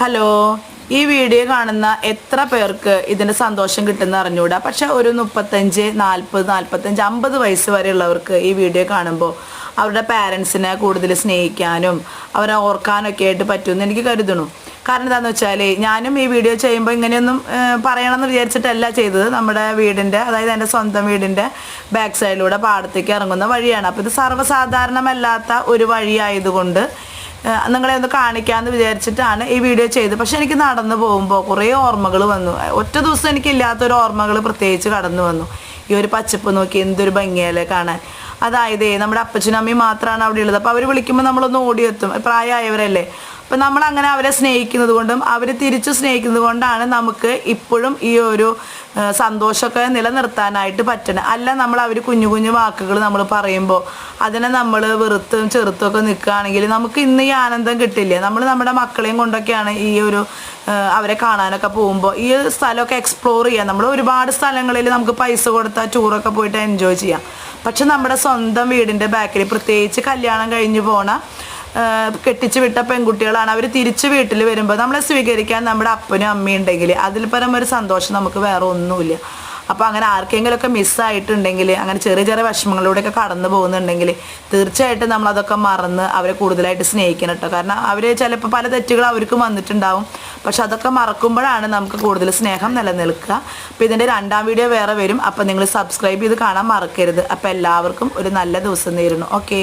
Hello, ഈ video കാണുന്ന എത്ര പേർക്ക് ഇതിൻ്റെ സന്തോഷം കിട്ടുന്ന അറിഞ്ഞൂടാ. പക്ഷെ ഒരു 35, 40, 45, 50 വയസ്സ് വരെയുള്ളവർക്ക് ഈ വീഡിയോ കാണുമ്പോൾ അവരുടെ പാരൻസിനെ കൂടുതൽ സ്നേഹിക്കാനും അവരെ ഓർക്കാനൊക്കെ ആയിട്ട് പറ്റുമെന്ന് എനിക്ക് കരുതണു. കാരണം എന്താണെന്ന് വെച്ചാൽ ഞാനും ഈ വീഡിയോ ചെയ്യുമ്പോൾ ഇങ്ങനെയൊന്നും പറയണമെന്ന് വിചാരിച്ചിട്ടല്ല ചെയ്തത്. നമ്മുടെ വീടിൻ്റെ, അതായത് എൻ്റെ സ്വന്തം വീടിൻ്റെ ബാക്ക് സൈഡിലൂടെ പാടത്തേക്ക് ഇറങ്ങുന്ന വഴിയാണ്. അപ്പോൾ ഇത് സർവ്വസാധാരണമല്ലാത്ത ഒരു വഴിയായതുകൊണ്ട് നിങ്ങളെ ഒന്ന് കാണിക്കാമെന്ന് വിചാരിച്ചിട്ടാണ് ഈ വീഡിയോ ചെയ്തത്. പക്ഷെ എനിക്ക് നടന്നു പോകുമ്പോൾ കുറേ ഓർമ്മകൾ വന്നു. ഒറ്റ ദിവസം എനിക്കില്ലാത്തൊരു ഓർമ്മകൾ പ്രത്യേകിച്ച് കടന്നു വന്നു. ഈ ഒരു പച്ചപ്പ് നോക്കി എന്തൊരു ഭംഗിയല്ലേ കാണാൻ. അതായത് നമ്മുടെ അപ്പച്ചനും അമ്മയും മാത്രമാണ് അവിടെ ഉള്ളത്. അപ്പോൾ അവർ വിളിക്കുമ്പോൾ നമ്മളൊന്ന് ഓടിയെത്തും, പ്രായമായവരല്ലേ. അപ്പം നമ്മളങ്ങനെ അവരെ സ്നേഹിക്കുന്നത് കൊണ്ടും അവർ തിരിച്ചു സ്നേഹിക്കുന്നത് കൊണ്ടാണ് നമുക്ക് ഇപ്പോഴും ഈ ഒരു സന്തോഷമൊക്കെ നിലനിർത്താനായിട്ട് പറ്റണം. അല്ല നമ്മൾ അവർ കുഞ്ഞു കുഞ്ഞു വാക്കുകൾ നമ്മൾ പറയുമ്പോൾ അതിനെ നമ്മൾ വെറുത്തും ചെറുത്തുമൊക്കെ നിൽക്കുകയാണെങ്കിൽ നമുക്ക് ഇന്ന് ഈ ആനന്ദം കിട്ടില്ല. നമ്മൾ നമ്മുടെ മക്കളെയും കൊണ്ടൊക്കെയാണ് ഈ ഒരു അവരെ കാണാനൊക്കെ പോകുമ്പോൾ ഈ സ്ഥലമൊക്കെ എക്സ്പ്ലോർ ചെയ്യാം. നമ്മൾ ഒരുപാട് സ്ഥലങ്ങളിൽ നമുക്ക് പൈസ കൊടുത്താൽ ടൂറൊക്കെ പോയിട്ട് എൻജോയ് ചെയ്യാം. പക്ഷെ നമ്മുടെ സ്വന്തം വീടിൻ്റെ ബാക്കിൽ, പ്രത്യേകിച്ച് കല്യാണം കഴിഞ്ഞ് പോണ കെട്ടിച്ച് വിട്ട പെൺകുട്ടികളാണ്, അവർ തിരിച്ച് വീട്ടിൽ വരുമ്പോൾ നമ്മളെ സ്വീകരിക്കാൻ നമ്മുടെ അപ്പനും അമ്മയും ഉണ്ടെങ്കിൽ അതിൽ പരം ഒരു സന്തോഷം നമുക്ക് വേറെ ഒന്നുമില്ല. അപ്പോൾ അങ്ങനെ ആർക്കെങ്കിലുമൊക്കെ മിസ്സായിട്ടുണ്ടെങ്കിൽ, അങ്ങനെ ചെറിയ ചെറിയ വിഷമങ്ങളിലൂടെയൊക്കെ കടന്നു പോകുന്നുണ്ടെങ്കിൽ തീർച്ചയായിട്ടും നമ്മളതൊക്കെ മറന്ന് അവരെ കൂടുതലായിട്ട് സ്നേഹിക്കണം കേട്ടോ. കാരണം അവർ ചിലപ്പോൾ പല തെറ്റുകൾ അവർക്കും വന്നിട്ടുണ്ടാവും. പക്ഷെ അതൊക്കെ മറക്കുമ്പോഴാണ് നമുക്ക് കൂടുതൽ സ്നേഹം നിലനിൽക്കുക. അപ്പോൾ ഇതിൻ്റെ 2ാം വീഡിയോ വേറെ വരും. അപ്പോൾ നിങ്ങൾ സബ്സ്ക്രൈബ് ചെയ്ത് കാണാൻ മറക്കരുത്. അപ്പോൾ എല്ലാവർക്കും ഒരു നല്ല ദിവസം നേരുന്നു. ഓക്കേ.